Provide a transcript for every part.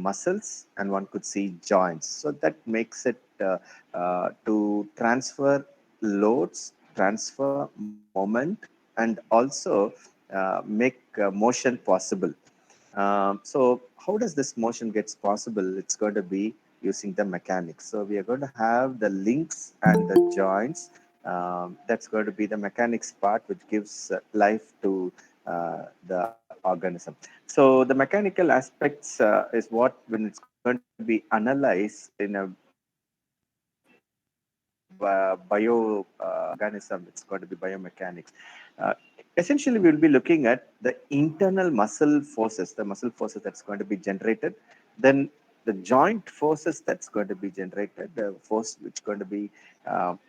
muscles, and one could see joints. So that makes it to transfer loads, transfer moment, and also make motion possible. So how does this motion gets possible? It's going to be using the mechanics. So we are going to have the links and the joints. That's going to be the mechanics part, which gives life to the organism. So the mechanical aspects is what, when it's going to be analyzed in a bio organism, it's going to be biomechanics. Uh, Essentially, we will be looking at the internal muscle forces, the muscle forces that's going to be generated, then the joint forces that's going to be generated, the force which is going to be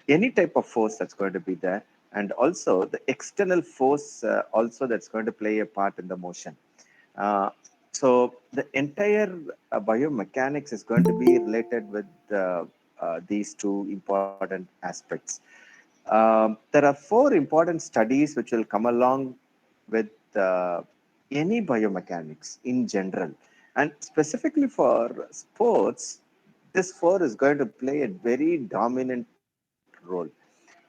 any type of force that's going to be there, and also the external force also that's going to play a part in the motion. Uh, so the entire biomechanics is going to be related with these two important aspects. There are four important studies which will come along with any biomechanics in general. And specifically for sports, this four is going to play a very dominant role.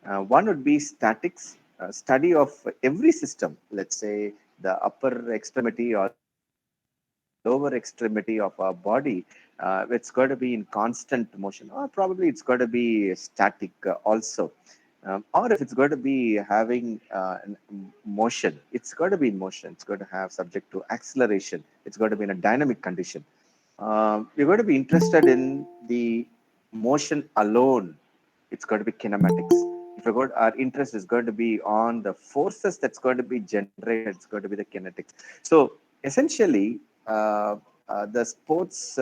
One would be statics, study of every system, let's say the upper extremity or the lower extremity of our body. It's going to be in constant motion, or probably it's going to be static also. Or if it's going to be having motion, it's going to be in motion. It's going to have subject to acceleration. It's going to be in a dynamic condition. You're going to be interested in the motion alone. It's going to be kinematics. If you're going, our interest is going to be on the forces that's going to be generated. It's going to be the kinetics. So essentially, the sports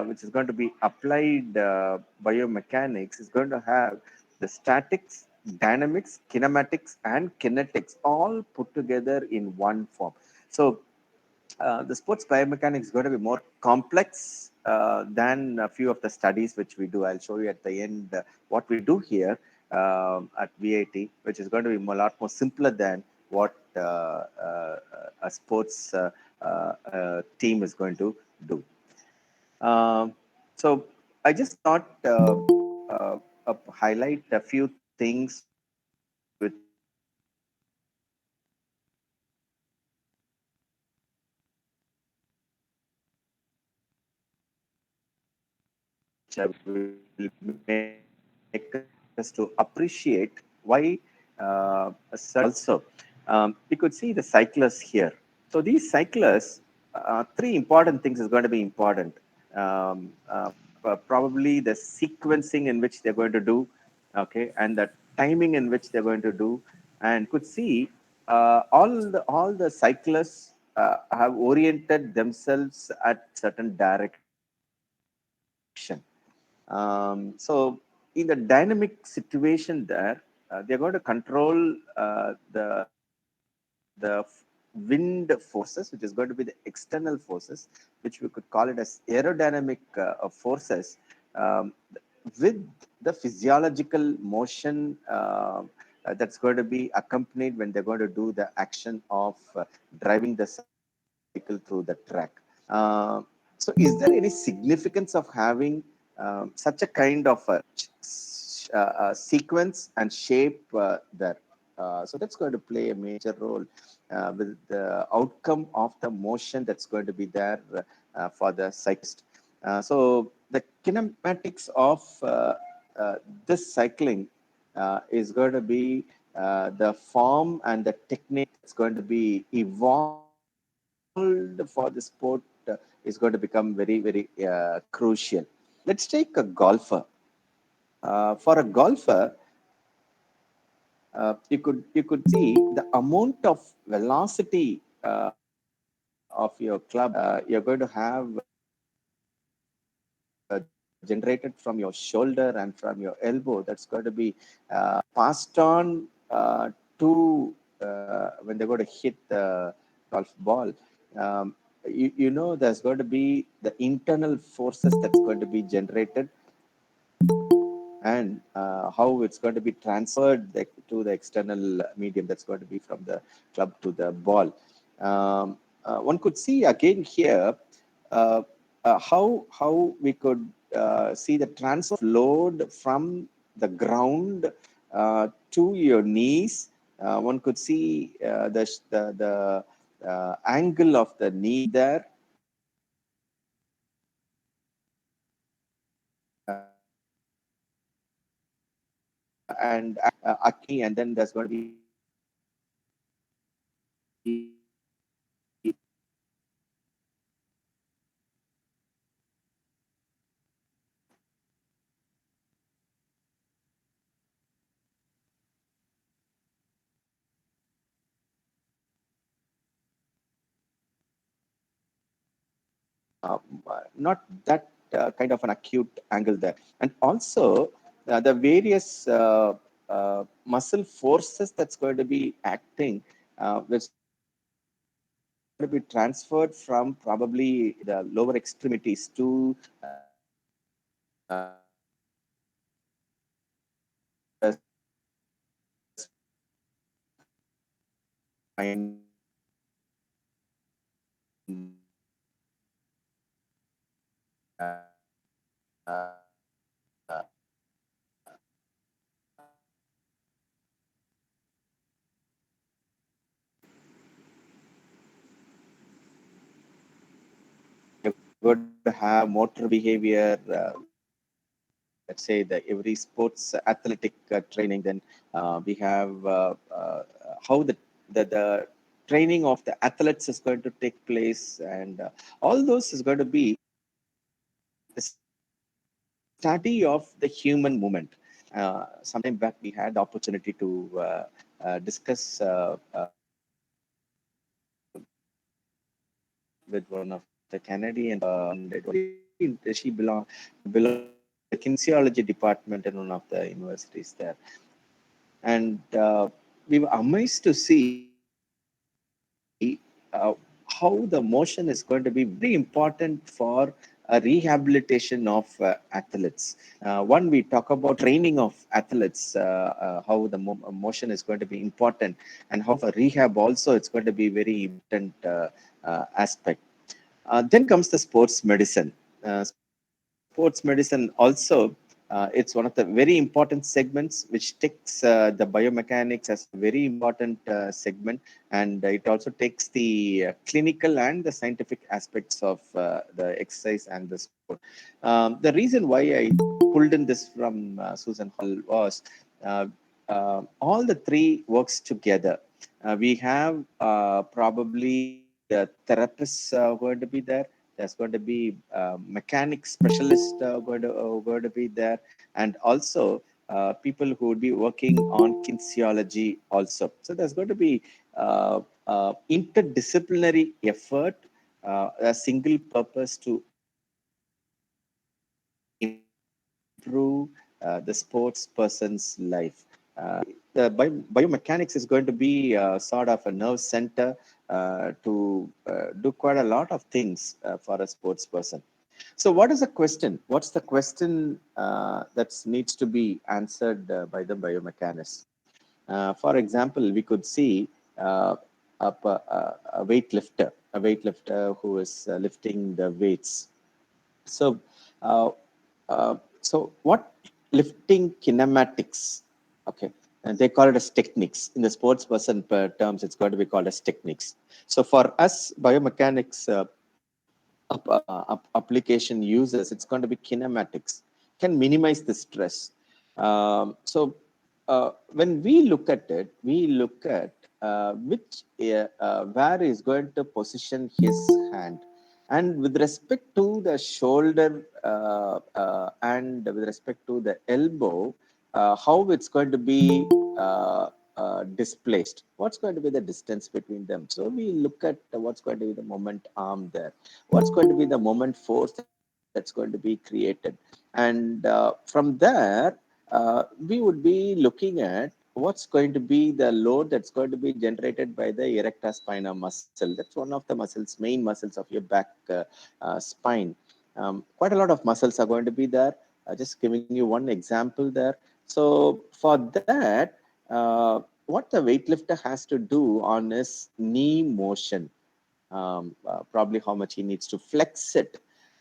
which is going to be applied biomechanics is going to have the statics, dynamics, kinematics, and kinetics all put together in one form. So the sports biomechanics is going to be more complex than a few of the studies which we do. I'll show you at the end what we do here at VIT, which is going to be a lot more simpler than what a sports team is going to do. So I just thought highlight a few things which will make us to appreciate why also. We could see the cyclists here. So these cyclists, three important things is going to be important. Probably the sequencing in which they're going to do, okay, and the timing in which they're going to do, and could see all the cyclists have oriented themselves at certain direction. So in the dynamic situation there, they're going to control the wind forces, which is going to be the external forces, which we could call it as aerodynamic forces, um, with the physiological motion that's going to be accompanied when they're going to do the action of driving the cycle through the track. So is there any significance of having such a kind of sequence and shape there? So that's going to play a major role with the outcome of the motion that's going to be there for the cyclist. So the kinematics of this cycling is going to be the form and the technique that's going to be evolved for the sport is going to become very, very crucial. Let's take a golfer. For a golfer, you could see the amount of velocity of your club you're going to have generated from your shoulder and from your elbow. That's going to be passed on to when they're going to hit the golf ball. You know there's going to be the internal forces that's going to be generated, and how it's going to be transferred to the external medium that's going to be from the club to the ball. One could see again here how we could see the transfer of load from the ground to your knees. One could see the angle of the knee there, and and then there's going to be not that kind of an acute angle there. And also the various muscle forces that's going to be acting, which to be transferred from probably the lower extremities to spine, going to have motor behavior, let's say the every sports athletic training. Then we have how the training of the athletes is going to take place, and all those is going to be a study of the human movement. Sometime back we had the opportunity to discuss with one of the Canadian, and she belong the kinesiology department in one of the universities there, and we were amazed to see how the motion is going to be very important for a rehabilitation of athletes. One, we talk about training of athletes, how the motion is going to be important, and how for rehab also it's going to be very important aspect. Then comes the sports medicine. Sports medicine also, it's one of the very important segments which takes the biomechanics as a very important segment, and it also takes the clinical and the scientific aspects of the exercise and the sport. The reason why I pulled in this from Susan Hall was all the three works together. We have probably the therapists going to be there. There's going to be mechanic specialists going to be there, and also people who would be working on kinesiology also. So there's going to be interdisciplinary effort, a single purpose to improve the sports person's life. The biomechanics is going to be sort of a nerve center to do quite a lot of things for a sports person. So what is the question? What's the question that needs to be answered by the biomechanics? For example, we could see a weightlifter who is lifting the weights. So, uh, so what lifting kinematics? Okay, and they call it as techniques. In the sports person terms, it's going to be called as techniques. So for us biomechanics application users, it's going to be kinematics, can minimize the stress. So when we look at it, we look at where is going to position his hand. And with respect to the shoulder and with respect to the elbow, how it's going to be displaced, what's going to be the distance between them. So we look at what's going to be the moment arm there, what's going to be the moment force that's going to be created. And from there, we would be looking at what's going to be the load that's going to be generated by the erector spinae muscle. That's one of the muscles, main muscles of your back spine. Quite a lot of muscles are going to be there. Just giving you one example there. So for that, what the weightlifter has to do on his knee motion, probably how much he needs to flex it.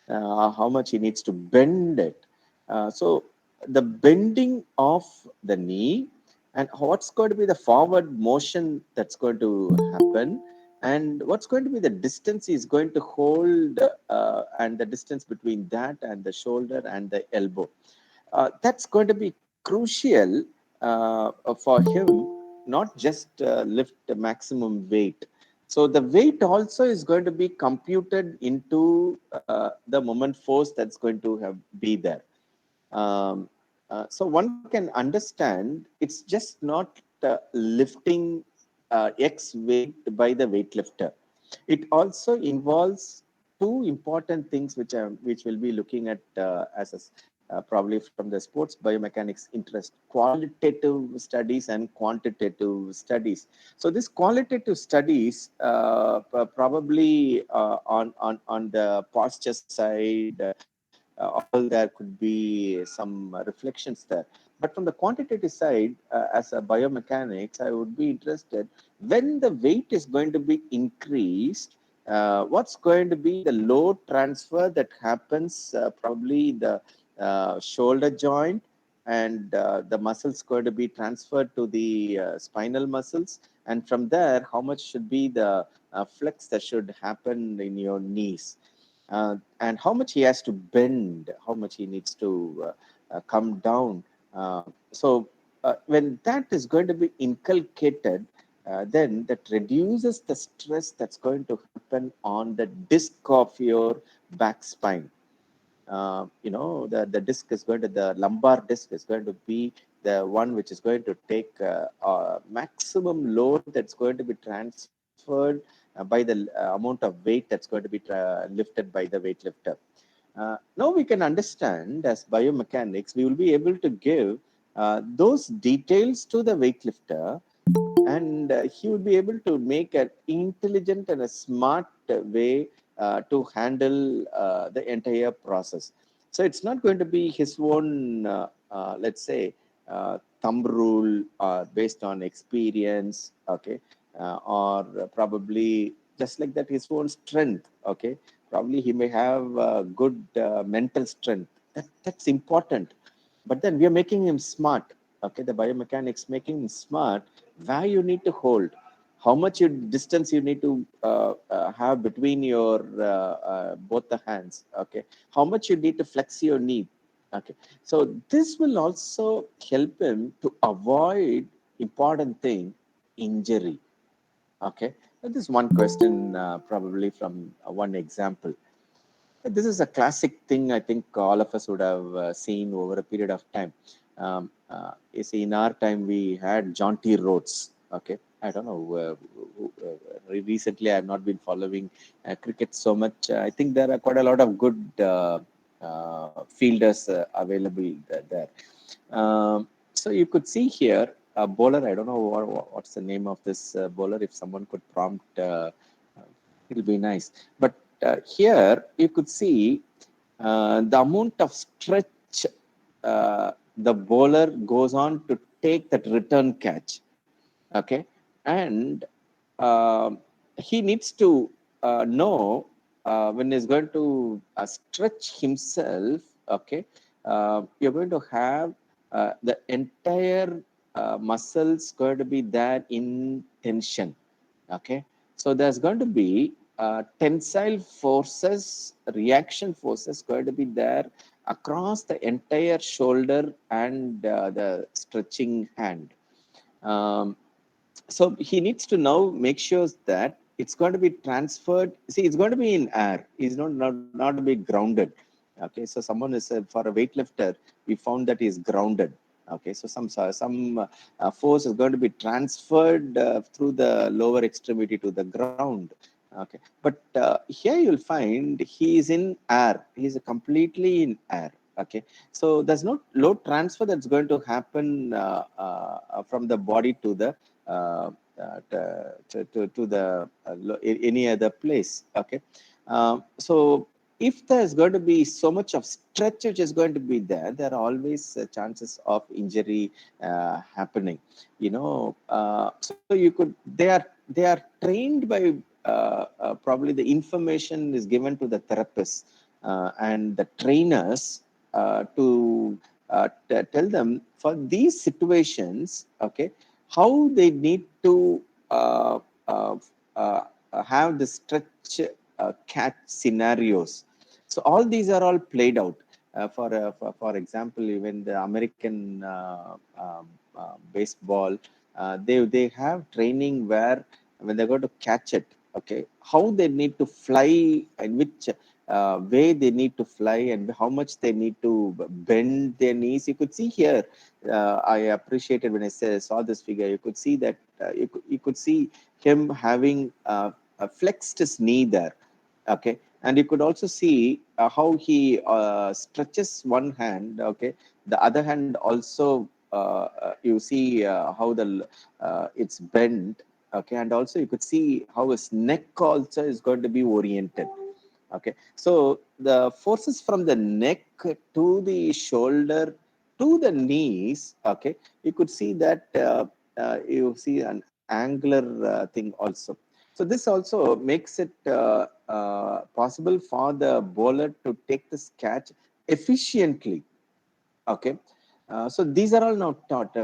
how much he needs to bend it. So the bending of the knee and what's going to be the forward motion that's going to happen and what's going to be the distance he's going to hold and the distance between that and the shoulder and the elbow. That's going to be crucial for him, not just lift the maximum weight. So the weight also is going to be computed into the moment force that's going to have be there. Um, so one can understand it's just not lifting X weight by the weightlifter. It also involves two important things which we'll be looking at as probably from the sports biomechanics interest: qualitative studies and quantitative studies. So this qualitative studies probably on the posture side, all there could be some reflections there. But from the quantitative side, as a biomechanics, I would be interested when the weight is going to be increased. What's going to be the load transfer that happens probably the shoulder joint and the muscles going to be transferred to the spinal muscles, and from there how much should be the flex that should happen in your knees, and how much he has to bend, how much he needs to come down. When that is going to be inculcated, then that reduces the stress that's going to happen on the disc of your back spine. The disc is going to, the lumbar disc is going to be the one which is going to take maximum load that's going to be transferred by the amount of weight that's going to be lifted by the weightlifter. Now we can understand as biomechanics, we will be able to give those details to the weightlifter, and he would be able to make an intelligent and a smart way to handle the entire process. So it's not going to be his own, let's say, thumb rule based on experience, okay, or probably just like that his own strength, okay. Probably he may have good mental strength. That's important. But then we are making him smart, okay. The biomechanics making him smart, where you need to hold, how much distance you need to have between your both the hands, okay, how much you need to flex your knee, okay. So this will also help him to avoid important thing, injury, okay. This is one question probably from one example. This is a classic thing I think all of us would have seen over a period of time. You see, in our time, we had jaunty roads. Okay. I don't know. Recently, I have not been following cricket so much. I think there are quite a lot of good fielders available there. So you could see here a bowler. I don't know what's the name of this bowler. If someone could prompt, it'll be nice. But here you could see the amount of stretch the bowler goes on to take that return catch, okay. And uh, he needs to know when he's going to stretch himself, okay. You're going to have the entire muscles going to be there in tension, okay. So there's going to be tensile forces, reaction forces going to be there across the entire shoulder and the stretching hand. Um, so he needs to now make sure that it's going to be transferred. See, it's going to be in air. It's not to be grounded. Okay, so someone is for a weightlifter, we found that he's grounded. Okay, so some force is going to be transferred through the lower extremity to the ground. Okay, but here you'll find he is in air. He is completely in air. Okay, so there's no load transfer that's going to happen from the body to the uh, to the any other place. Okay, so if there's going to be so much of stretch which is going to be there, there are always chances of injury happening. So you could they are trained by probably the information is given to the therapist. and the trainers to tell them for these situations, okay, how they need to uh, uh, uh, have the stretch catch scenarios. So all these are all played out. For example, even the American baseball, they have training where when they go to catch it, okay, how they need to fly and which way they need to fly and how much they need to bend their knees. You could see here, I appreciated when I saw this figure, you could see that you could see him having flexed his knee there. Okay, and you could also see how he stretches one hand. Okay, the other hand also you see how the it's bent. Okay, and also you could see how his neck also is going to be oriented. Okay, so the forces from the neck to the shoulder to the knees. Okay, you could see that you see an angular thing also. So this also makes it possible for the bowler to take this catch efficiently. Okay, so these are all now taught.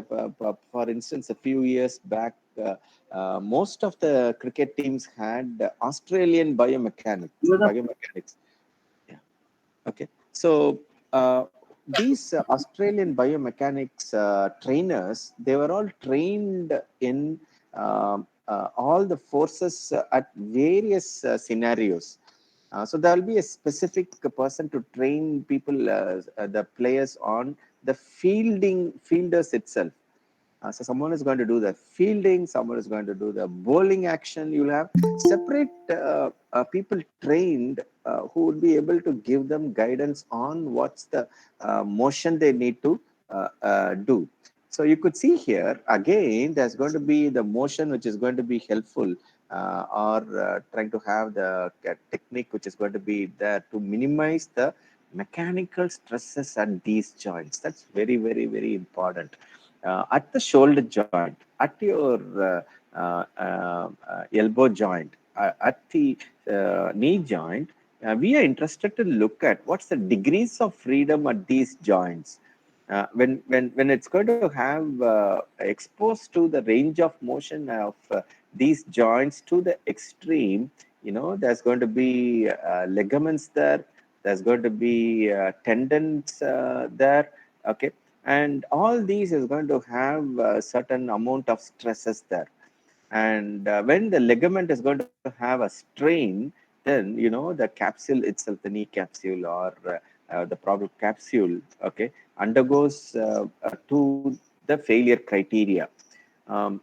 For instance, a few years back, most of the cricket teams had Australian biomechanics. Yeah. Okay. So these Australian biomechanics trainers, they were all trained in all the forces at various scenarios. So there will be a specific person to train people, the players on the fielders itself. So someone is going to do the fielding, someone is going to do the bowling action. You'll have separate people trained who would be able to give them guidance on what's the motion they need to do. So you could see here again, there's going to be the motion which is going to be helpful, or trying to have the technique which is going to be there to minimize the mechanical stresses at these joints. That's very, very, very important. At the shoulder joint, at your elbow joint, at the knee joint, we are interested to look at what's the degrees of freedom at these joints. When it's going to have exposed to the range of motion of these joints to the extreme, there's going to be ligaments there, there's going to be tendons there. Okay, and all these is going to have a certain amount of stresses there. And when the ligament is going to have a strain, then the capsule itself, the knee capsule or the problem capsule, okay, undergoes to the failure criteria.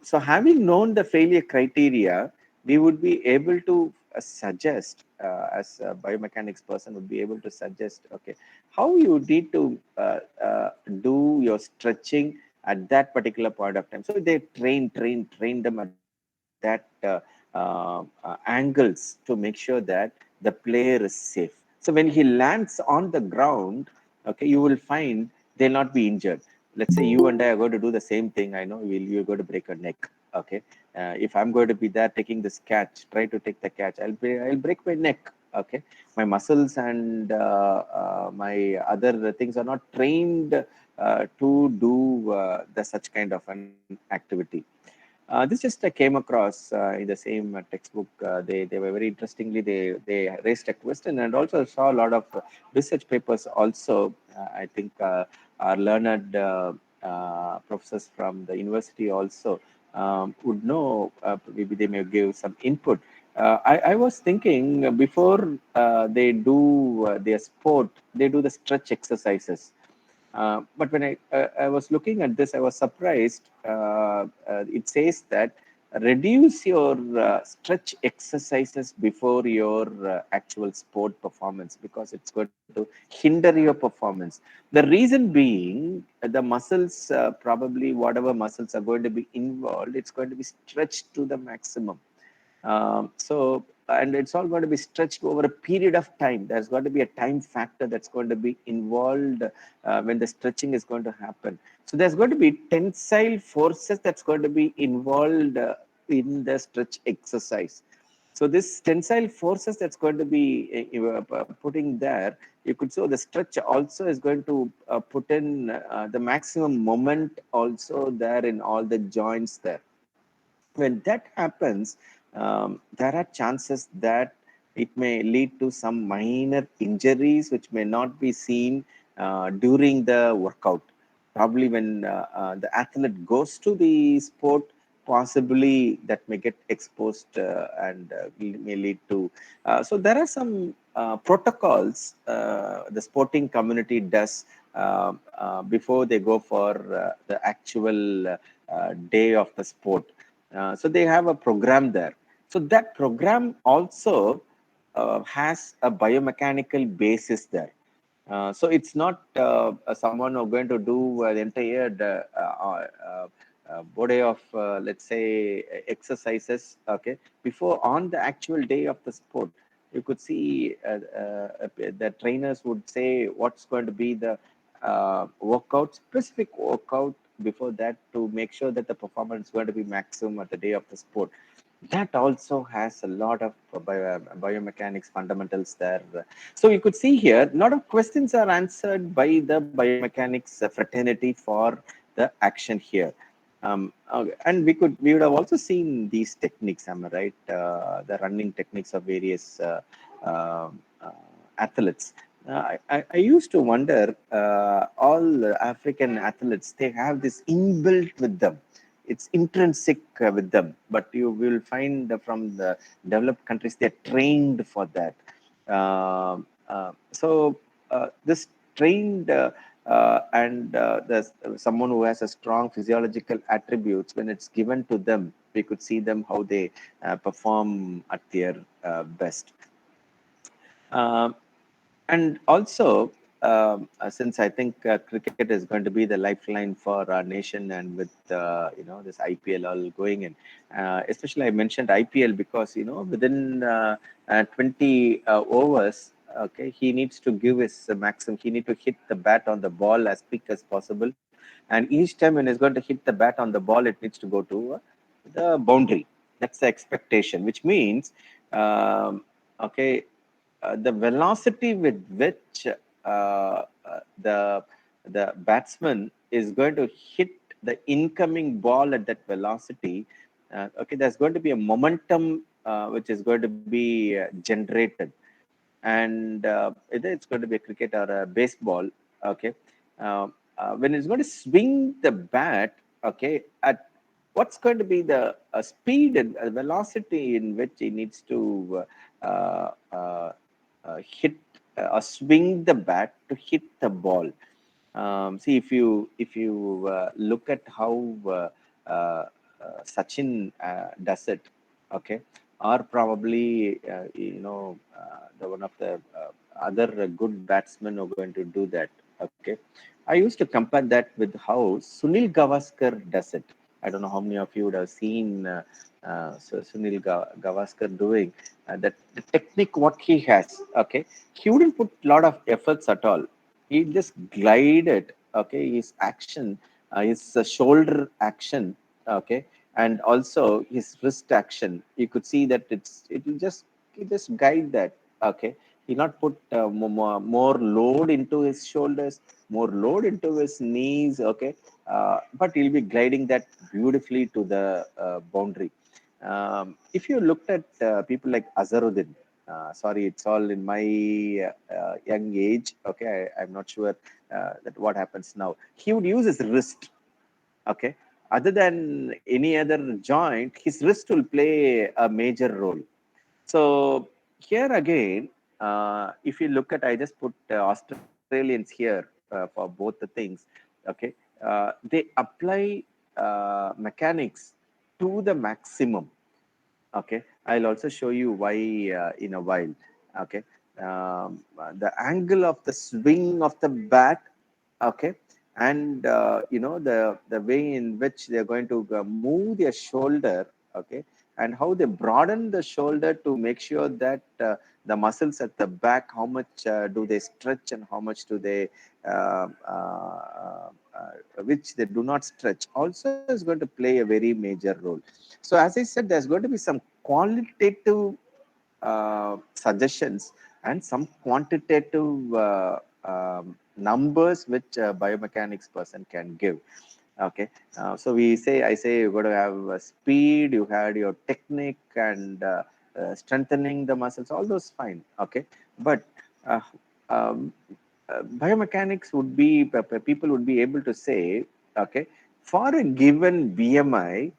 So having known the failure criteria, we would be able to suggest, as a biomechanics person would be able to suggest, okay, how you need to do your stretching at that particular point of time. So they train them at that angles to make sure that the player is safe. So when he lands on the ground, okay, you will find they'll not be injured. Let's say you and I are going to do the same thing. I know you're going to break a neck. Okay, if I'm going to be there taking this catch, try to take the catch, I'll break my neck. Okay, my muscles and my other things are not trained to do the such kind of an activity. This just came across in the same textbook. They were very interestingly, they raised a question and also saw a lot of research papers also. I think our learned professors from the university also would know, maybe they may give some input. I was thinking before they do their sport, they do the stretch exercises. But when I was looking at this, I was surprised. It says that reduce your stretch exercises before your actual sport performance because it's going to hinder your performance. The reason being, the muscles, probably whatever muscles are going to be involved, it's going to be stretched to the maximum. And it's all going to be stretched over a period of time. There's going to be a time factor that's going to be involved when the stretching is going to happen. So there's going to be tensile forces that's going to be involved in the stretch exercise. So this tensile forces that's going to be putting there, you could say the stretch also is going to put in the maximum moment also there in all the joints there. When that happens, there are chances that it may lead to some minor injuries which may not be seen during the workout. Probably when the athlete goes to the sport, possibly that may get exposed and may lead to. So there are some protocols the sporting community does before they go for the actual day of the sport. So they have a program there. So that program also has a biomechanical basis there. So it's not someone who's going to do the entire body of, let's say, exercises. Okay, before on the actual day of the sport, you could see the trainers would say what's going to be the workout, specific workout before that to make sure that the performance is going to be maximum at the day of the sport. That also has a lot of biomechanics fundamentals there. So you could see here, a lot of questions are answered by the biomechanics fraternity for the action here. And we would have also seen these techniques, am I right? The running techniques of various uh, uh, athletes. I used to wonder, all African athletes, they have this inbuilt with them. It's intrinsic with them, but you will find from the developed countries, they're trained for that. This trained and there's someone who has a strong physiological attributes, when it's given to them, we could see them how they perform at their best. Um, and also, since I think cricket is going to be the lifeline for our nation, and with this IPL all going in, especially I mentioned IPL because within 20 overs, okay, he needs to give his maximum. He need to hit the bat on the ball as quick as possible, and each time when he's going to hit the bat on the ball, it needs to go to the boundary. That's the expectation, which means, okay, the velocity with which the batsman is going to hit the incoming ball at that velocity, okay, there's going to be a momentum which is going to be generated. And either it's going to be a cricket or a baseball, okay, when it's going to swing the bat, okay, at what's going to be the speed and velocity in which he needs to hit or swing the bat to hit the ball. See, if you look at how Sachin does it, okay, or probably the one of the other good batsmen are going to do that. Okay, I used to compare that with how Sunil Gavaskar does it. I don't know how many of you would have seen Sunil Gavaskar doing that. The technique, what he has, okay, he wouldn't put a lot of efforts at all. He just glided, okay, his action, his shoulder action, okay, and also his wrist action. You could see that it just guide that, okay. He not put more load into his shoulders, more load into his knees, okay, but he'll be gliding that beautifully to the boundary. If you looked at people like Azharuddin, sorry, it's all in my young age. Okay, I'm not sure that what happens now. He would use his wrist. Okay, other than any other joint, his wrist will play a major role. So here again, if you look at, I just put Australians here for both the things. Okay, they apply mechanics to the maximum. Okay, I'll also show you why in a while. Okay, the angle of the swing of the bat, okay, and the way in which they're going to move their shoulder, okay, and how they broaden the shoulder to make sure that the muscles at the back, how much do they stretch and how much do they which they do not stretch, also is going to play a very major role. So as I said, there's going to be some qualitative suggestions and some quantitative numbers which a biomechanics person can give. Okay, so I say you got to have speed, you had your technique and strengthening the muscles, all those fine. Okay, but uh, um, biomechanics would be, people would be able to say, okay, for a given BMI,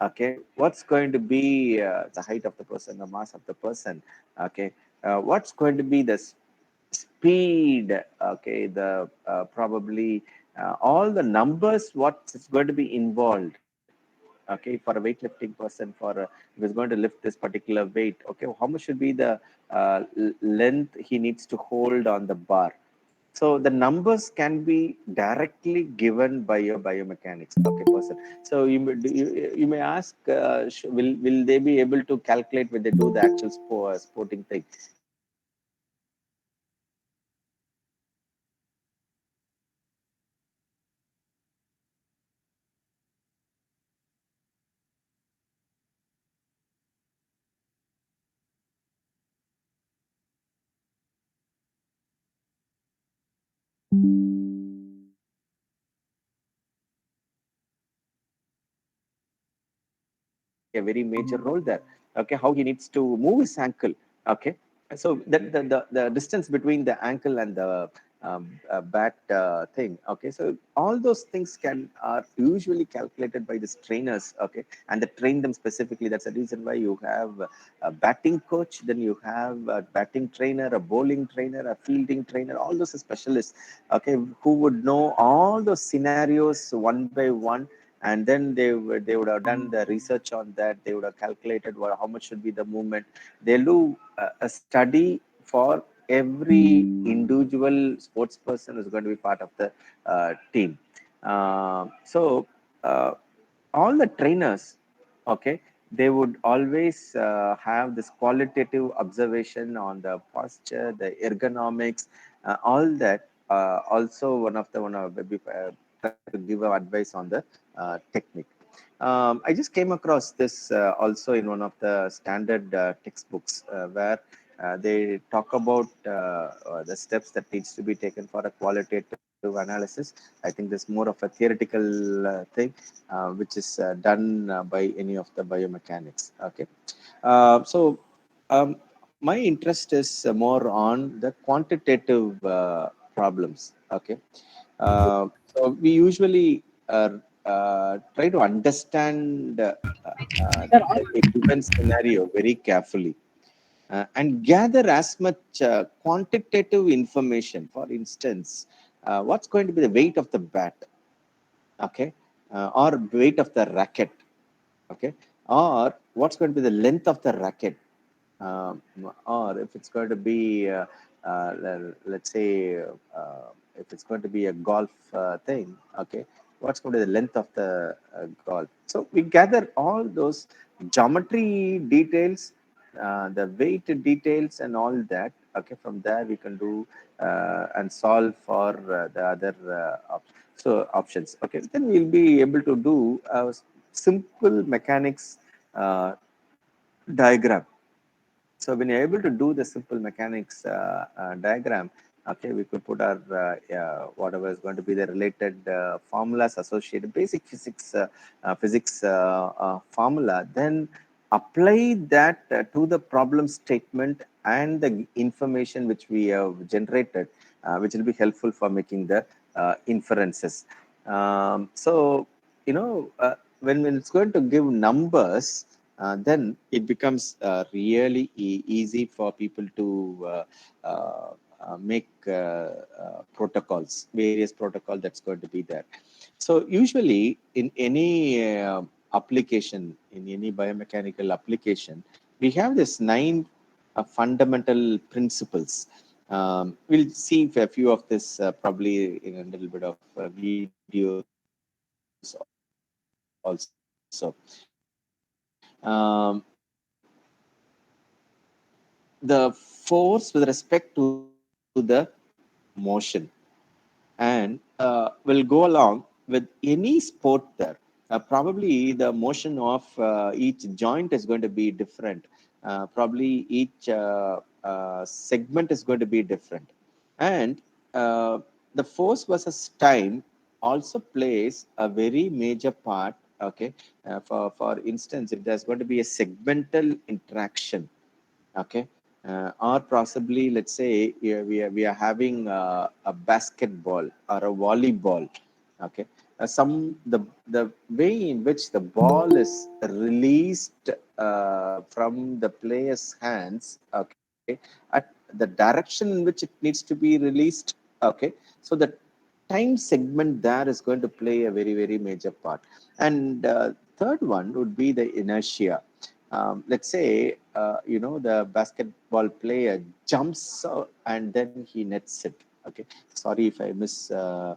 okay, what's going to be the height of the person, the mass of the person, okay, what's going to be the speed, okay, the probably all the numbers, what's going to be involved, okay, for a weightlifting person, for if he's going to lift this particular weight, okay, how much should be the length he needs to hold on the bar. So the numbers can be directly given by your biomechanics, okay, person. So you may ask, will they be able to calculate when they do the actual sporting thing? Yes, biomechanics can play a very major role there. Okay, how he needs to move his ankle. Okay, so the distance between the ankle and the bat thing. Okay, so all those things are usually calculated by these trainers. Okay, and they train them specifically. That's the reason why you have a batting coach, then you have a batting trainer, a bowling trainer, a fielding trainer. All those are specialists. Okay, who would know all those scenarios one by one, and then they would have done the research on that. They would have calculated how much should be the movement. They'll do a study for every individual sports person who's going to be part of the team. So all the trainers, okay, they would always have this qualitative observation on the posture, the ergonomics, all that. Also, one of try to give advice on the technique. I just came across this also in one of the standard textbooks where they talk about the steps that needs to be taken for a qualitative analysis. I think there's more of a theoretical thing, which is done by any of the biomechanics. Okay, so my interest is more on the quantitative problems. Okay, so we usually try to understand a given scenario very carefully and gather as much quantitative information. For instance, what's going to be the weight of the bat, okay, or weight of the racket, okay, or what's going to be the length of the racket, um, or if it's going to be, let's say, if it's going to be a golf thing, okay, what's going to be the length of the golf. So we gather all those geometry details, the weight details, and all that. Okay, from there we can do and solve for the other options. Okay, then we'll be able to do a simple mechanics diagram. So when you're able to do the simple mechanics diagram, okay, we could put our whatever is going to be the related formulas associated, basic physics formula, then apply that to the problem statement and the information which we have generated, which will be helpful for making the inferences. So, you know, when it's going to give numbers, then it becomes really easy for people to make protocols, various protocol that's going to be there. So usually in any application, in any biomechanical application, we have this 9 fundamental principles. We'll see a few of this probably in a little bit of videos also. The force with respect to the motion, and will go along with any sport there. Probably the motion of each joint is going to be different. probably each segment is going to be different. And the force versus time also plays a very major part. Okay, for instance, if there's going to be a segmental interaction, okay, or possibly let's say we are having a basketball or a volleyball, okay, the way in which the ball is released from the player's hands, okay, at the direction in which it needs to be released, okay, so the time segment there is going to play a very major part. And third one would be the inertia. Let's say the basketball player jumps and then he nets it. Okay, sorry if I miss the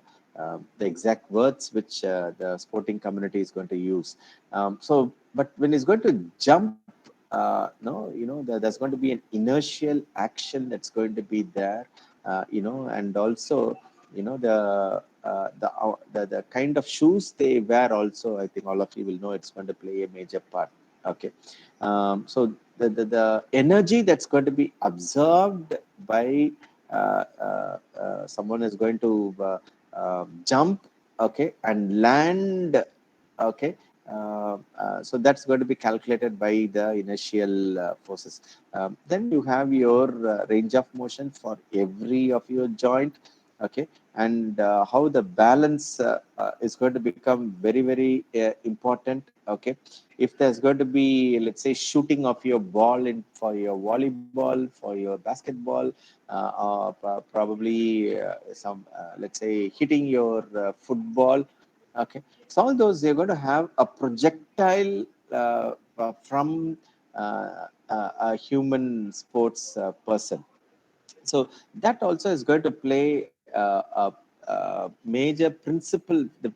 exact words which the sporting community is going to use. So, but when he's going to jump, no, there's going to be an inertial action that's going to be there, and also, the kind of shoes they wear also, I think all of you will know it's going to play a major part. Okay. So the energy that's going to be absorbed by someone is going to jump, okay, and land, okay. So that's going to be calculated by the inertial forces. Then you have your range of motion for every of your joint, okay, and how the balance is going to become very important. Okay, if there's going to be, let's say, shooting of your ball in for your volleyball, for your basketball, or probably some let's say hitting your football, okay, so all those you're going to have a projectile from a human sports person. So that also is going to play a major principle. The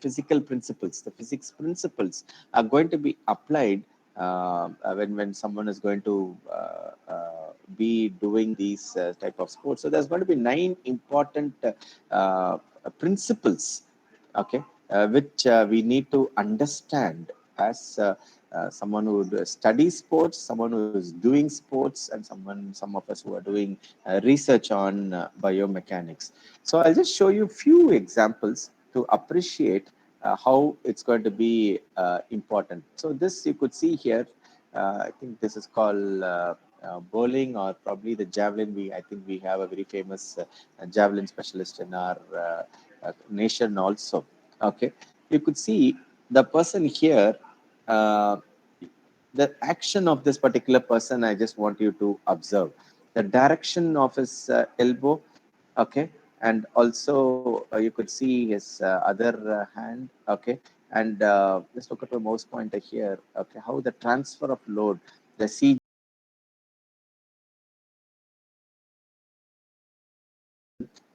physical principles, the physics principles are going to be applied when someone is going to be doing these type of sports. So there's going to be 9 important principles, okay, which we need to understand as someone who would study sports, someone who is doing sports, and some of us who are doing research on biomechanics. So I'll just show you a few examples to appreciate how it's going to be important. So this you could see here. I think this is called bowling, or probably the javelin. I think we have a very famous javelin specialist in our nation also. Okay, you could see the person here. Uh, the action of this particular person, I just want you to observe the direction of his elbow, okay, and also you could see his other hand, okay, and just look at the mouse pointer here, okay, how the transfer of load, the C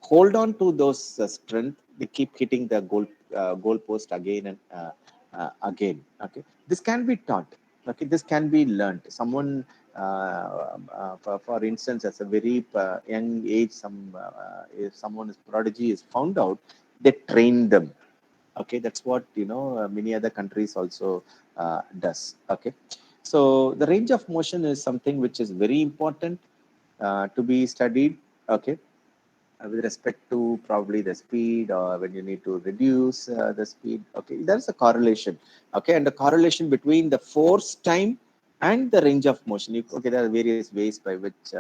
hold on to those strength, they keep hitting the goal post again and again. Okay, this can be taught. Okay, this can be learned. Someone, for instance, at a very young age, if someone is prodigy is found out, they train them. Okay, that's what many other countries also does. Okay, so the range of motion is something which is very important to be studied. Okay, with respect to probably the speed, or when you need to reduce the speed. Okay, there's a correlation. Okay, and the correlation between the force time and the range of motion. Okay, there are various ways by which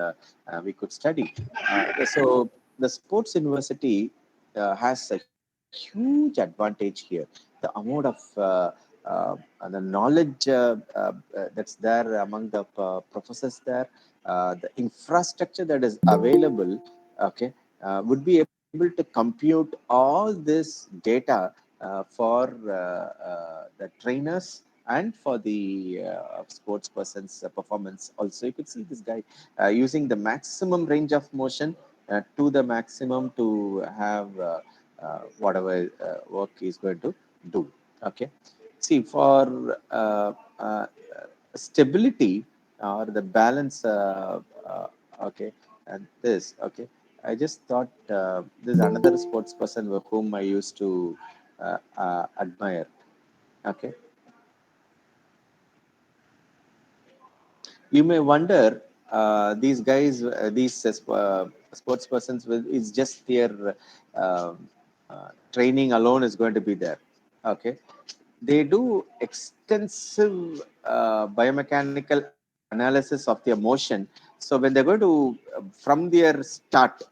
we could study. So the sports university has a huge advantage here. The amount of the knowledge that's there among the professors there, the infrastructure that is available, okay, would be able to compute all this data for the trainers and for the sports person's performance. Also, you could see this guy using the maximum range of motion to the maximum to have whatever work he's going to do. Okay. See, for stability or the balance, okay, and this, okay, I just thought this is another sports person with whom I used to admire. Okay. you may wonder, these guys, these sports persons, is just their uh, training alone is going to be there. Okay, they do extensive biomechanical analysis of their motion. So when they're going to, from their start,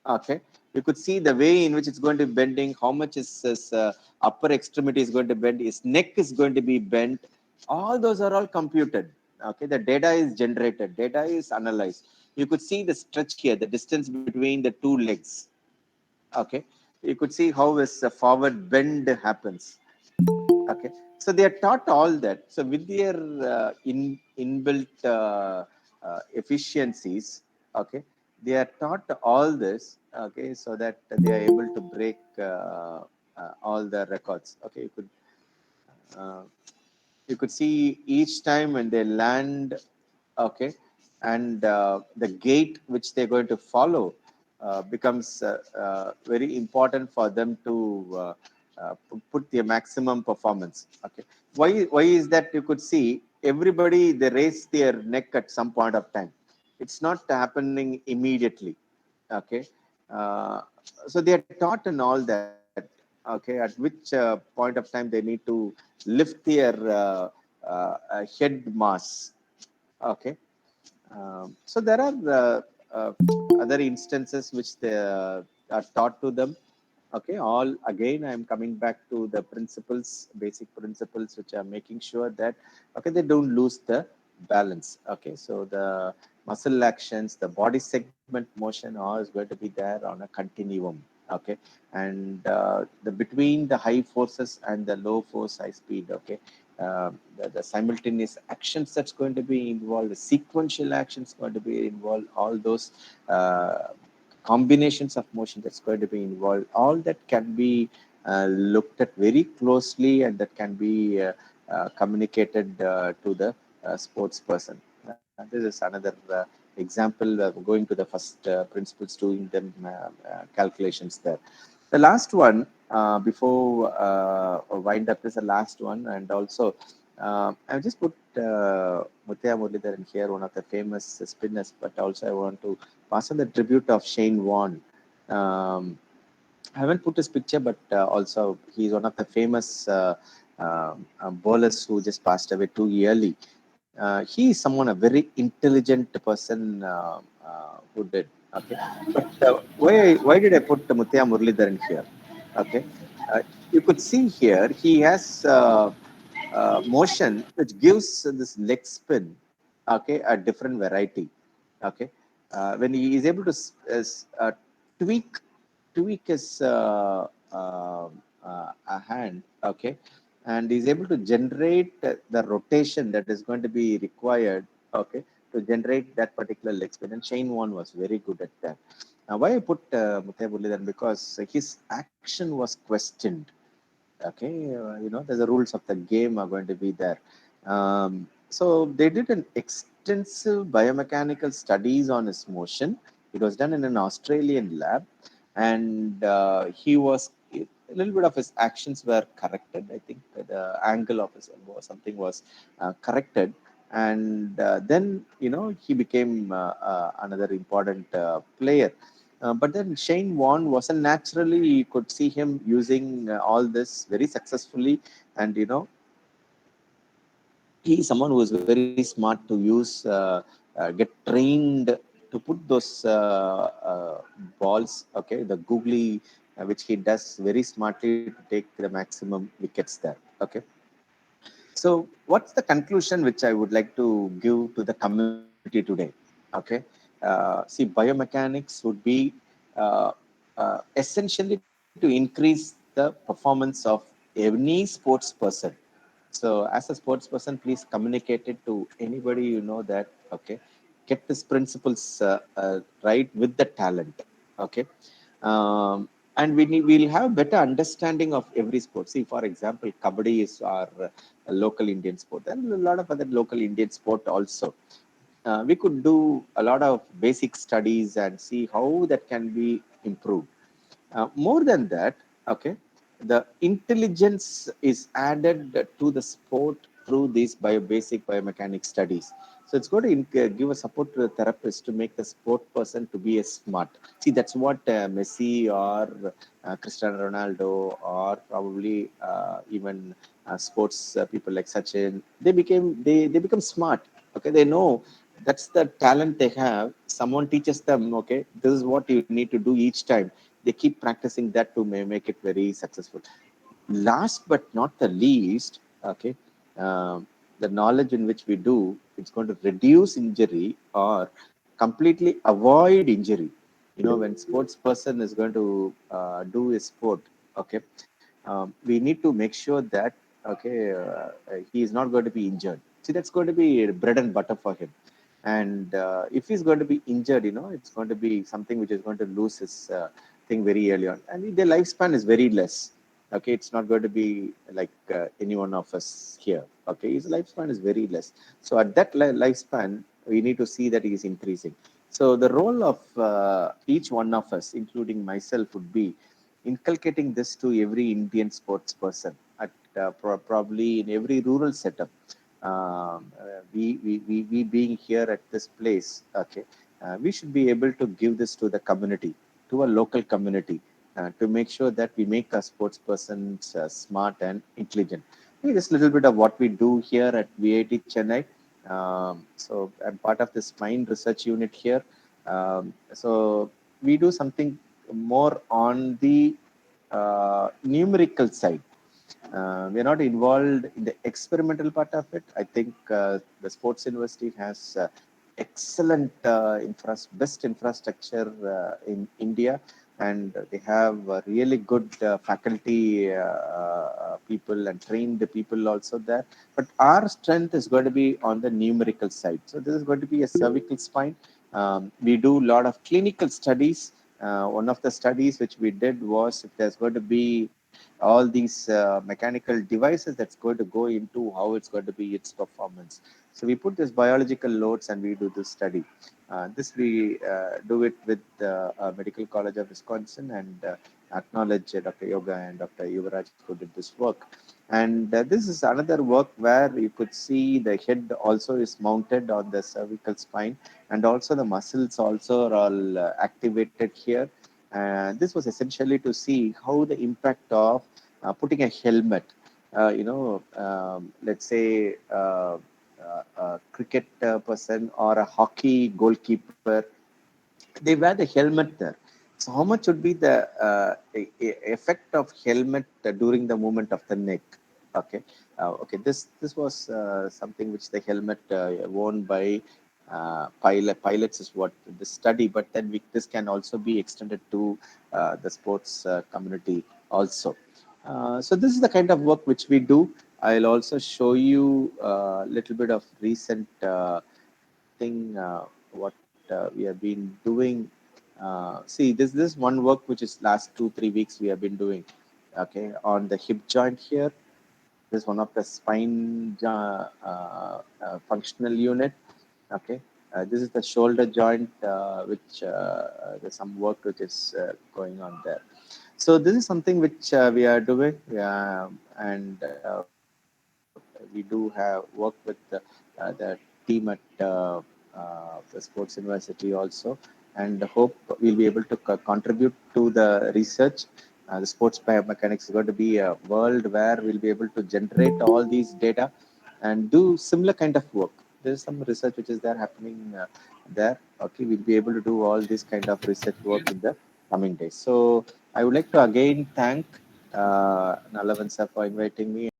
okay, you could see the way in which it's going to be bending, how much is his upper extremity is going to bend, his neck is going to be bent. All those are all computed. Okay, the data is generated, data is analyzed. You could see the stretch here, the distance between the two legs. Okay, you could see how his forward bend happens. Okay, so they are taught all that. So with their inbuilt efficiencies, okay, they are taught all this. Okay, so that they are able to break all the records. Okay, uh, you could see each time when they land. Okay, and the gate which they're going to follow becomes very important for them to put their maximum performance. Okay, why is that? You could see everybody, they raise their neck at some point of time. It's not happening immediately. Okay, uh, so they are taught and all that. Okay, at which point of time they need to lift their head mass. Okay, so there are uh, other instances which they are taught to them. Okay, all again, I'm coming back to the principles, basic principles, which are making sure that, okay, they don't lose the balance. Okay, so the muscle actions, the body segment motion, all is going to be there on a continuum. Okay, and the between the high forces and the low force, high speed. Okay, the simultaneous actions that's going to be involved, the sequential actions going to be involved, all those combinations of motion that's going to be involved, all that can be looked at very closely, and that can be communicated to the sports person. This is another example of going to the first principles, doing them calculations there. The last one, before wind up, is the last one, and also I've just put Muthaiya Muralidharan here, one of the famous spinners, but also I want to pass on the tribute of Shane Warne. Um, I haven't put his picture, but also he's one of the famous bowlers who just passed away too early. He is someone, a very intelligent person who did. Okay, but why did I put Muthaiya Muralidharan here? Okay, uh, you could see here he has motion which gives this leg spin. Okay, a different variety. Okay, when he is able to tweak tweak his a hand. Okay, and is able to generate the rotation that is going to be required. Okay, to generate that particular leg spin, and Shane Warne was very good at that. Now, why I put Muthaiya Muralidharan? Because his action was questioned. Okay, there's the rules of the game are going to be there. So they did an extensive biomechanical studies on his motion. It was done in an Australian lab, and he was, a little bit of his actions were corrected. I think the angle of his elbow or something was corrected, and then he became another important player. But then Shane Warne wasn't, naturally, you could see him using all this very successfully. And, he is someone who is very smart to use, get trained to put those balls, okay, the googly, which he does very smartly to take the maximum wickets there. Okay. So, what's the conclusion which I would like to give to the community today? Okay, see, biomechanics would be uh, essentially to increase the performance of any sports person. So, as a sports person, please communicate it to anybody you know that. Okay, get these principles right with the talent. Okay, and we'll have better understanding of every sport. See, for example, kabaddi is our local Indian sport, and a lot of other local Indian sport also. We could do a lot of basic studies and see how that can be improved. More than that, okay, the intelligence is added to the sport through these basic biomechanics studies. So it's going to give a support to the therapist to make the sport person to be a smart. See, that's what Messi or Cristiano Ronaldo or probably even sports people like Sachin, they become smart. Okay, they know that's the talent they have. Someone teaches them. Okay, this is what you need to do each time. They keep practicing that to make it very successful. Last but not the least, okay, the knowledge in which we do, it's going to reduce injury or completely avoid injury. You know, when sports person is going to do a sport, okay, we need to make sure that, okay, he is not going to be injured. See, that's going to be bread and butter for him. And if he's going to be injured, you know, it's going to be something which is going to lose his thing very early on. And the lifespan is very less. Okay, it's not going to be like any one of us here. Okay, his lifespan is very less. So at that lifespan, we need to see that he is increasing. So the role of each one of us, including myself, would be inculcating this to every Indian sports person at probably in every rural setup. We being here at this place, okay, we should be able to give this to the community, to a local community, to make sure that we make our sports persons smart and intelligent. Maybe just a little bit of what we do here at VIT Chennai. So I'm part of this Mind Research Unit here. So we do something more on the numerical side. We're not involved in the experimental part of it. I think the sports university has excellent best infrastructure in India, and they have really good faculty people and trained people also there. But our strength is going to be on the numerical side. So this is going to be a cervical spine. We do a lot of clinical studies. One of the studies which we did was if there's going to be all these mechanical devices that's going to go into how it's going to be its performance. So we put this biological loads and we do this study. This we do it with Medical College of Wisconsin and acknowledge Dr. Yoga and Dr. Yuvraj who did this work. And this is another work where you could see the head also is mounted on the cervical spine, and also the muscles also are all activated here. And this was essentially to see how the impact of putting a helmet, let's say a cricket person or a hockey goalkeeper, they wear the helmet there. So how much would be the effect of helmet during the movement of the neck? Okay, okay. This was something which the helmet worn by pilots is what the study. But then this can also be extended to the sports community also. So this is the kind of work which we do. I'll also show you a little bit of recent thing what we have been doing. See, this one work which is last 2-3 weeks we have been doing. Okay, on the hip joint here. This is one of the spine functional unit. Okay, this is the shoulder joint, which there's some work which is going on there. So this is something which we are doing, and we do have work with the team at the Sports University also, and hope we'll be able to contribute to the research. The sports biomechanics is going to be a world where we'll be able to generate all these data and do similar kind of work. There's some research which is there happening there. Okay, we'll be able to do all this kind of research work in the coming days. So I would like to again thank Nalavan sir for inviting me.